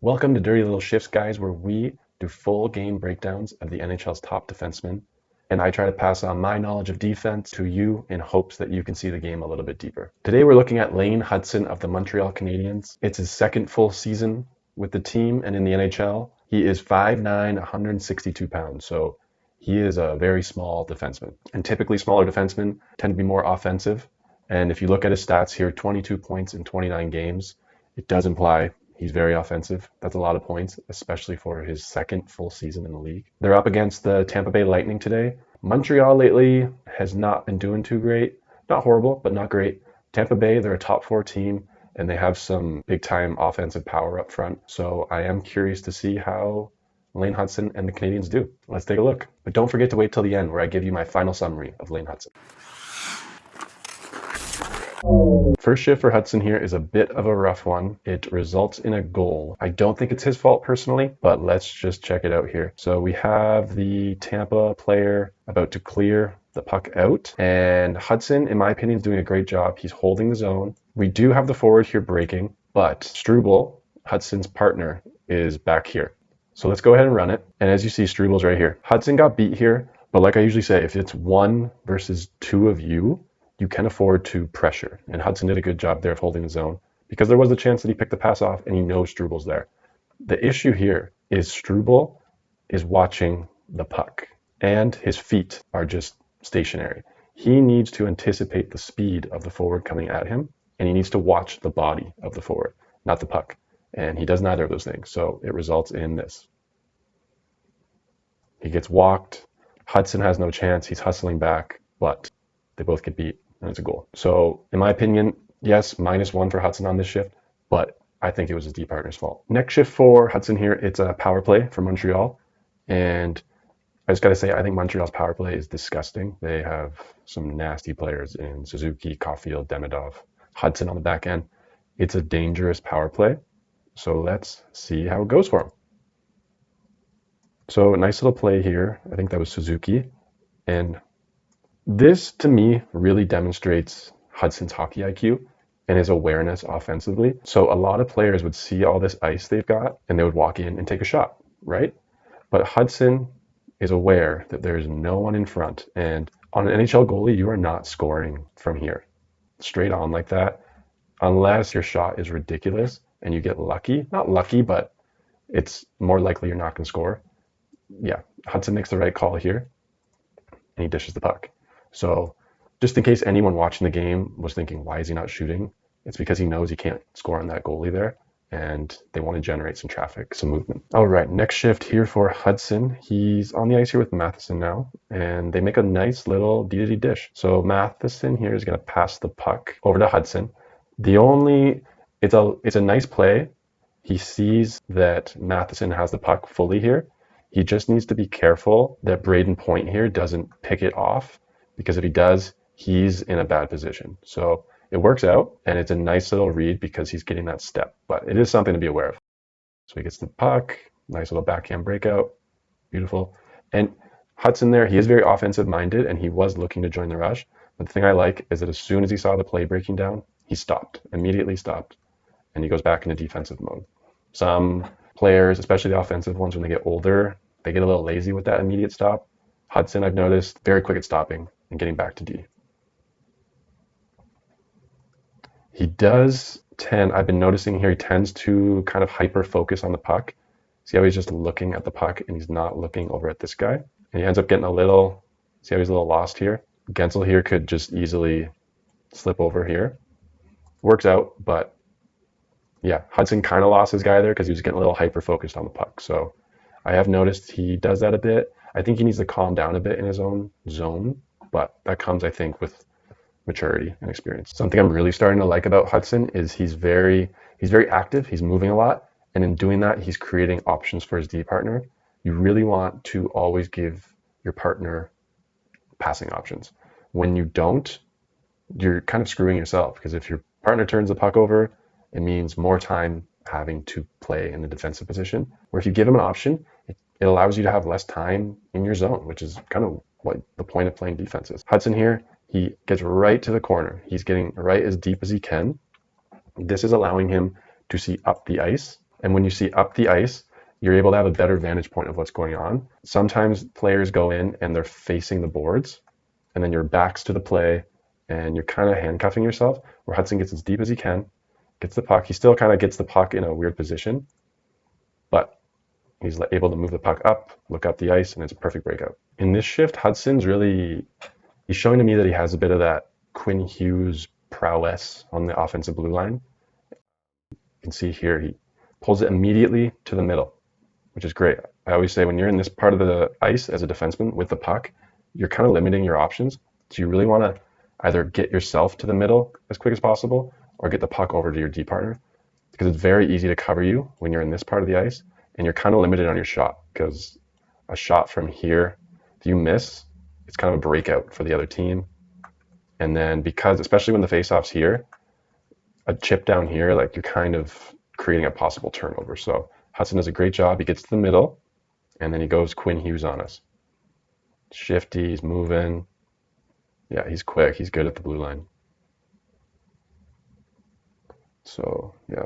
Welcome to Dirty Little Shifts, guys, where we do full game breakdowns of the NHL's top defensemen, and I try to pass on my knowledge of defense to you in hopes that you can see the game a little bit deeper. Today we're looking at Lane Hutson of the Montreal Canadiens. It's his second full season with the team and in the NHL. He is 5'9", 162 pounds, so he is a very small defenseman. And typically smaller defensemen tend to be more offensive, and if you look at his stats here, 22 points in 29 games, it does imply he's very offensive. That's a lot of points, especially for his second full season in the league. They're up against the Tampa Bay Lightning today. Montreal lately has not been doing too great. Not horrible, but not great. Tampa Bay, they're a top 4 team, and they have some big-time offensive power up front. So I am curious to see how Lane Hutson and the Canadiens do. Let's take a look. But don't forget to wait till the end where I give you my final summary of Lane Hutson. First shift for Hutson here is a bit of a rough one. It results in a goal. I don't think it's his fault personally, but let's just check it out here. So we have the Tampa player about to clear the puck out, and Hutson, in my opinion, is doing a great job. He's holding the zone. We do have the forward here breaking, but Struble, Hutson's partner, is back here. So let's go ahead and run it. And as you see, Struble's right here. Hutson got beat here, but like I usually say, if it's 1 versus 2 of you, you can afford to pressure. And Hutson did a good job there of holding the zone because there was a chance that he picked the pass off and he knows Struble's there. The issue here is Struble is watching the puck and his feet are just stationary. He needs to anticipate the speed of the forward coming at him, and he needs to watch the body of the forward, not the puck. And he does neither of those things. So it results in this. He gets walked. Hutson has no chance. He's hustling back, but they both get beat. And it's a goal. So in my opinion, yes, -1 for Hutson on this shift, but I think it was his D partner's fault. Next shift for Hutson here, it's a power play for Montreal. And I just got to say, I think Montreal's power play is disgusting. They have some nasty players in Suzuki, Caulfield, Demidov, Hutson on the back end. It's a dangerous power play. So let's see how it goes for him. So a nice little play here. I think that was Suzuki. And this, to me, really demonstrates Hutson's hockey IQ and his awareness offensively. So a lot of players would see all this ice they've got and they would walk in and take a shot, right? But Hutson is aware that there's no one in front. And on an NHL goalie, you are not scoring from here straight on like that unless your shot is ridiculous and you get lucky. Not lucky, but it's more likely you're not going to score. Yeah, Hutson makes the right call here and he dishes the puck. So just in case anyone watching the game was thinking, why is he not shooting? It's because he knows he can't score on that goalie there, and they want to generate some traffic, some movement. All right, next shift here for Hutson. He's on the ice here with Matheson now, and they make a nice little D-to-D dish. So Matheson here is going to pass the puck over to Hutson. It's a nice play. He sees that Matheson has the puck fully here. He just needs to be careful that Braden Point here doesn't pick it off, because if he does, he's in a bad position. So it works out, and it's a nice little read because he's getting that step, but it is something to be aware of. So he gets the puck, nice little backhand breakout, beautiful. And Hutson there, he is very offensive minded, and he was looking to join the rush. But the thing I like is that as soon as he saw the play breaking down, he stopped, immediately stopped, and he goes back into defensive mode. Some players, especially the offensive ones, when they get older, they get a little lazy with that immediate stop. Hutson, I've noticed, very quick at stopping and getting back to D. I've been noticing here, he tends to kind of hyper focus on the puck. See how he's just looking at the puck and he's not looking over at this guy? And he ends up getting see how he's a little lost here? Gensel here could just easily slip over here. Works out, but yeah, Hutson kind of lost his guy there because he was getting a little hyper focused on the puck. So I have noticed he does that a bit. I think he needs to calm down a bit in his own zone, but that comes, I think, with maturity and experience. Something I'm really starting to like about Hutson is he's very active, he's moving a lot, and in doing that, he's creating options for his D partner. You really want to always give your partner passing options. When you don't, you're kind of screwing yourself, because if your partner turns the puck over, it means more time having to play in the defensive position. Where if you give him an option, it allows you to have less time in your zone, which is kind of what the point of playing defense is. Hutson here, he gets right to the corner. He's getting right as deep as he can. This is allowing him to see up the ice And when you see up the ice, you're able to have a better vantage point of what's going on. Sometimes players go in and they're facing the boards, and then your back's to the play, and you're kind of handcuffing yourself, where Hutson gets as deep as he can, gets the puck. He still kind of gets the puck in a weird position, but he's able to move the puck up, look up the ice, and it's a perfect breakout. In this shift, he's showing to me that he has a bit of that Quinn Hughes prowess on the offensive blue line. You can see here, he pulls it immediately to the middle, which is great. I always say when you're in this part of the ice as a defenseman with the puck, you're kind of limiting your options. So you really want to either get yourself to the middle as quick as possible or get the puck over to your D partner, because it's very easy to cover you when you're in this part of the ice, and you're kind of limited on your shot, because a shot from here, if you miss, it's kind of a breakout for the other team. And then because, especially when the faceoff's here, a chip down here, like you're kind of creating a possible turnover. So Hutson does a great job. He gets to the middle, and then he goes Quinn Hughes on us. Shifty, he's moving. Yeah, he's quick. He's good at the blue line. So, yeah.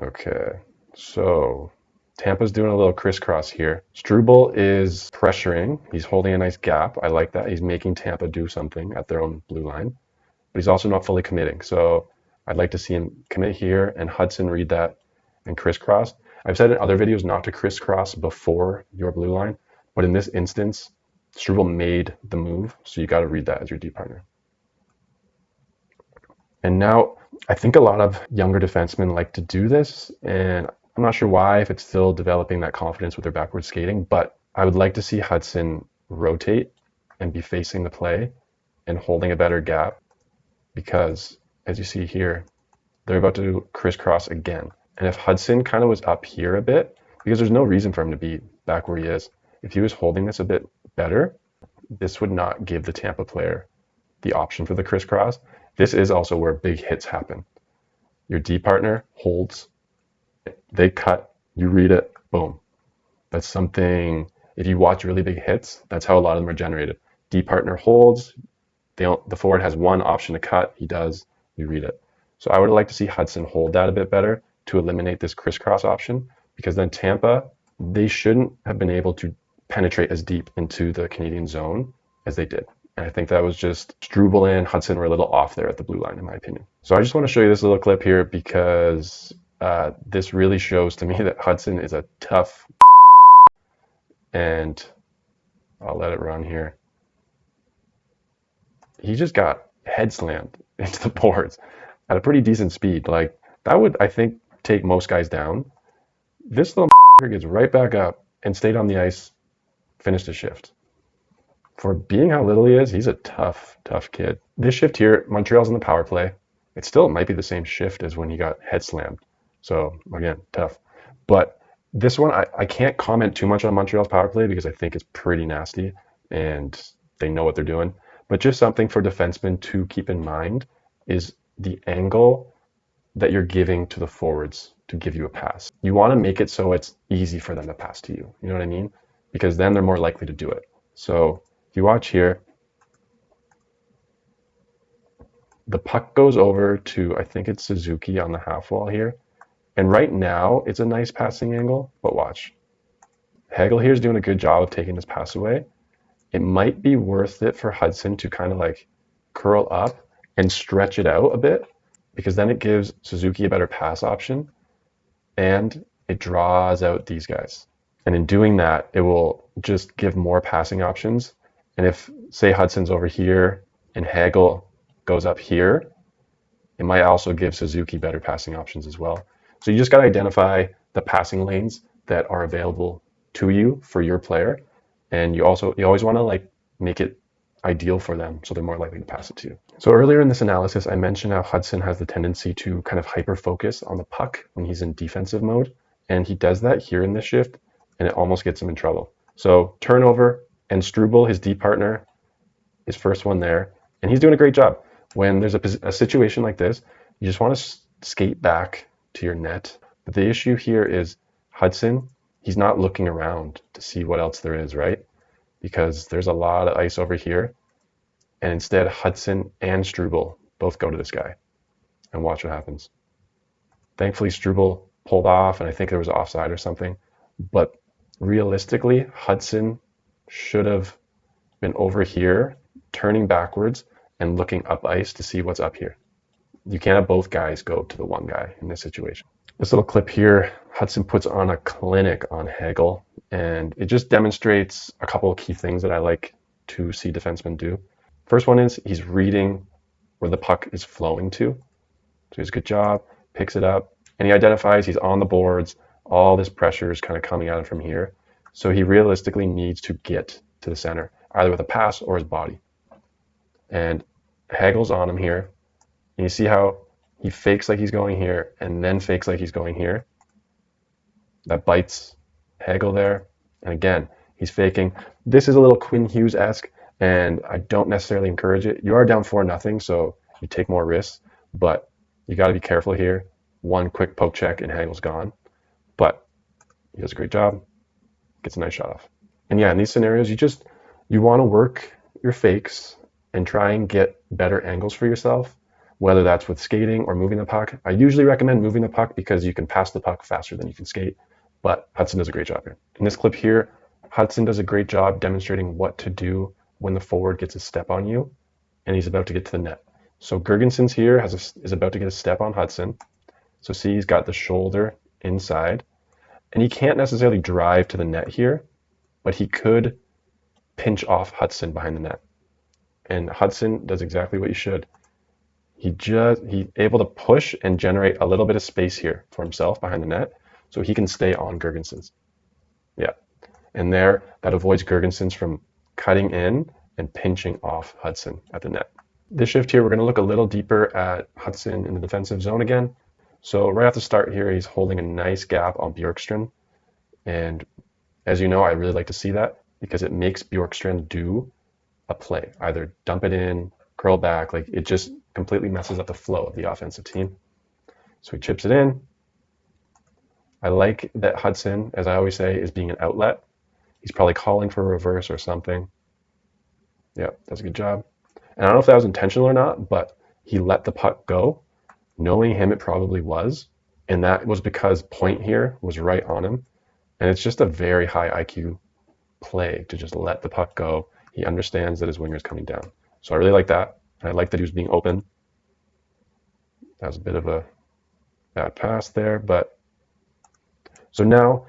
Okay, so Tampa's doing a little crisscross here. Struble is pressuring. He's holding a nice gap. I like that. He's making Tampa do something at their own blue line, but he's also not fully committing. So I'd like to see him commit here and Hutson read that and crisscross. I've said in other videos not to crisscross before your blue line, but in this instance, Struble made the move, so you got to read that as your D partner. And now I think a lot of younger defensemen like to do this, and I'm not sure why, if it's still developing that confidence with their backward skating, but I would like to see Hutson rotate and be facing the play and holding a better gap, because as you see here, they're about to crisscross again. And if Hutson kind of was up here a bit, because there's no reason for him to be back where he is, if he was holding this a bit better, this would not give the Tampa player the option for the crisscross. This is also where big hits happen. Your D partner holds, they cut, you read it, boom. That's something, if you watch really big hits, that's how a lot of them are generated. D partner holds, the forward has one option to cut, he does, you read it. So I would like to see Hutson hold that a bit better to eliminate this crisscross option, because then Tampa, they shouldn't have been able to penetrate as deep into the Canadian zone as they did. And I think that was just Struble and Hutson were a little off there at the blue line, in my opinion. So I just want to show you this little clip here, because this really shows to me that Hutson is a tough, and I'll let it run here. He just got head slammed into the boards at a pretty decent speed. Like, that would, I think, take most guys down. This little gets right back up and stayed on the ice, finished his shift. For being how little he is, he's a tough kid. This shift here, Montreal's in the power play. It still might be the same shift as when he got head slammed. So again, tough. But this one, I can't comment too much on Montreal's power play, because I think it's pretty nasty and they know what they're doing. But just something for defensemen to keep in mind is the angle that you're giving to the forwards to give you a pass. You want to make it so it's easy for them to pass to you. You know what I mean? Because then they're more likely to do it. So if you watch here, the puck goes over to, I think it's Suzuki on the half wall here. And right now, it's a nice passing angle, but watch. Hagel here is doing a good job of taking this pass away. It might be worth it for Hutson to kind of like curl up and stretch it out a bit, because then it gives Suzuki a better pass option and it draws out these guys. And in doing that, it will just give more passing options. And if, say, Hudson's over here and Hagel goes up here, it might also give Suzuki better passing options as well. So you just got to identify the passing lanes that are available to you for your player. And you always want to like make it ideal for them, so they're more likely to pass it to you. So earlier in this analysis, I mentioned how Hutson has the tendency to kind of hyper focus on the puck when he's in defensive mode. And he does that here in this shift, and it almost gets him in trouble. So turnover, and Struble, his D partner, is first one there, and he's doing a great job. When there's a situation like this, you just want to skate back to your net. But the issue here is Hutson, he's not looking around to see what else there is, right? Because there's a lot of ice over here, and instead Hutson and Struble both go to this guy, and watch what happens. Thankfully, Struble pulled off, and I think there was an offside or something. But realistically, Hutson should have been over here, turning backwards and looking up ice to see what's up here. You can't have both guys go to the one guy in this situation. This little clip here, Hutson puts on a clinic on Hagel, and it just demonstrates a couple of key things that I like to see defensemen do. First one is he's reading where the puck is flowing to. So he does a good job, picks it up, and he identifies he's on the boards. All this pressure is kind of coming at him from here. So he realistically needs to get to the center, either with a pass or his body. And Hagel's on him here. And you see how he fakes like he's going here and then fakes like he's going here. That bites Hagel there. And again, he's faking. This is a little Quinn Hughes-esque, and I don't necessarily encourage it. You are down 4-0, so you take more risks, but you got to be careful here. One quick poke check and Hagel's gone. But he does a great job. Gets a nice shot off. And yeah, in these scenarios, you want to work your fakes and try and get better angles for yourself, whether that's with skating or moving the puck. I usually recommend moving the puck because you can pass the puck faster than you can skate, but Hutson does a great job here. In this clip here, Hutson does a great job demonstrating what to do when the forward gets a step on you and he's about to get to the net. So Girgensons here is about to get a step on Hutson. So see, he's got the shoulder inside, and he can't necessarily drive to the net here, but he could pinch off Hutson behind the net. And Hutson does exactly what you should. He's able to push and generate a little bit of space here for himself behind the net, so he can stay on Girgensons. Yeah, and there, that avoids Girgensons from cutting in and pinching off Hutson at the net. This shift here, we're going to look a little deeper at Hutson in the defensive zone again. So right off the start here, he's holding a nice gap on Bjorkstrand. And as you know, I really like to see that because it makes Bjorkstrand do a play, either dump it in, curl back, like it just completely messes up the flow of the offensive team. So he chips it in. I like that Hutson, as I always say, is being an outlet. He's probably calling for a reverse or something. Yeah, that's a good job. And I don't know if that was intentional or not, but he let the puck go. Knowing him, it probably was. And that was because point here was right on him. And it's just a very high IQ play to just let the puck go. He understands that his winger is coming down. So I really like that. And I like that he was being open. That was a bit of a bad pass there. But so now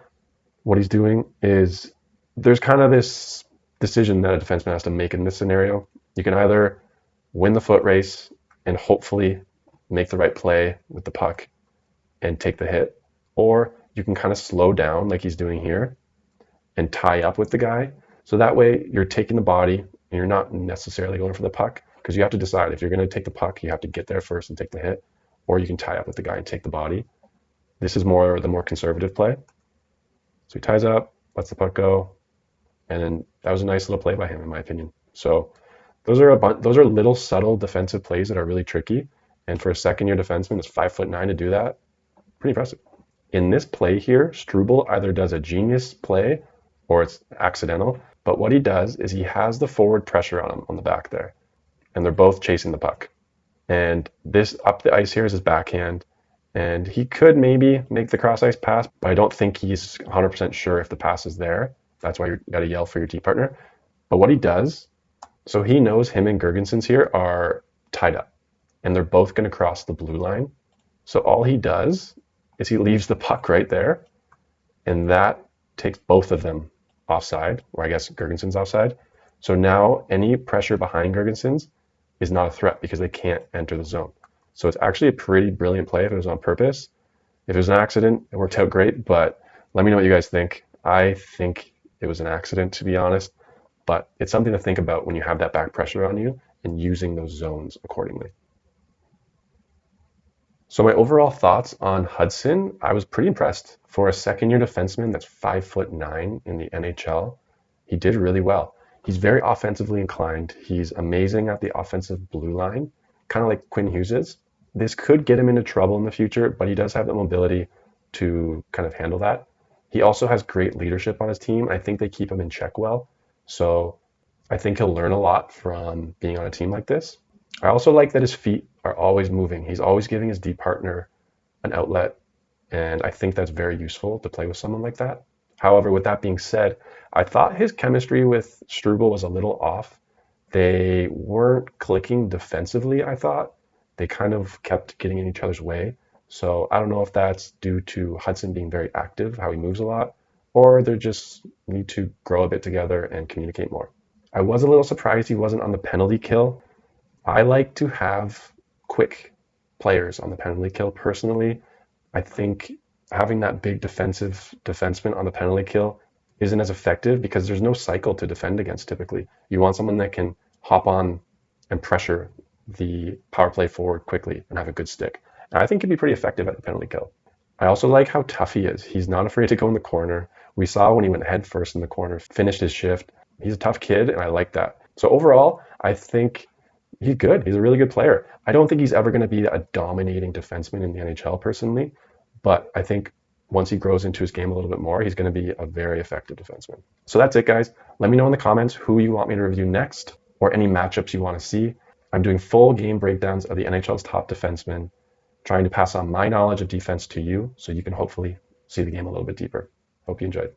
what he's doing is there's kind of this decision that a defenseman has to make in this scenario. You can either win the foot race and hopefully make the right play with the puck and take the hit, or you can kind of slow down like he's doing here and tie up with the guy. So that way you're taking the body and you're not necessarily going for the puck, because you have to decide if you're going to take the puck, you have to get there first and take the hit, or you can tie up with the guy and take the body. This is the more conservative play. So he ties up, lets the puck go, and then that was a nice little play by him, in my opinion. So those are little subtle defensive plays that are really tricky. And for a second-year defenseman that's 5'9" to do that, pretty impressive. In this play here, Struble either does a genius play or it's accidental. But what he does is he has the forward pressure on him on the back there, and they're both chasing the puck. And this up the ice here is his backhand, and he could maybe make the cross ice pass, but I don't think he's 100% sure if the pass is there. That's why you got to yell for your team partner. But what he does, so he knows him and Girgensons here are tied up, and they're both going to cross the blue line. So all he does is he leaves the puck right there, and that takes both of them offside, or I guess Girgensons offside. So now any pressure behind Girgensons is not a threat because they can't enter the zone. So it's actually a pretty brilliant play if it was on purpose. If it was an accident, it worked out great, but let me know what you guys think. I think it was an accident, to be honest, but it's something to think about when you have that back pressure on you and using those zones accordingly. So my overall thoughts on Hutson, I was pretty impressed. For a second-year defenseman that's 5'9" in the NHL, he did really well. He's very offensively inclined. He's amazing at the offensive blue line, kind of like Quinn Hughes is. This could get him into trouble in the future, but he does have the mobility to kind of handle that. He also has great leadership on his team. I think they keep him in check well. So I think he'll learn a lot from being on a team like this. I also like that his feet are always moving. He's always giving his D partner an outlet, and I think that's very useful to play with someone like that. However, with that being said, I thought his chemistry with Struble was a little off. They weren't clicking defensively, I thought. They kind of kept getting in each other's way. So I don't know if that's due to Hutson being very active, how he moves a lot, or they just need to grow a bit together and communicate more. I was a little surprised he wasn't on the penalty kill. I like to have quick players on the penalty kill personally. I think having that big defensive defenseman on the penalty kill isn't as effective because there's no cycle to defend against typically. You want someone that can hop on and pressure the power play forward quickly and have a good stick. And I think he'd be pretty effective at the penalty kill. I also like how tough he is. He's not afraid to go in the corner. We saw when he went head first in the corner, finished his shift. He's a tough kid, and I like that. So overall, I think he's good. He's a really good player. I don't think he's ever going to be a dominating defenseman in the NHL personally, but I think once he grows into his game a little bit more, he's going to be a very effective defenseman. So that's it, guys. Let me know in the comments who you want me to review next or any matchups you want to see. I'm doing full game breakdowns of the NHL's top defensemen, trying to pass on my knowledge of defense to you so you can hopefully see the game a little bit deeper. Hope you enjoyed.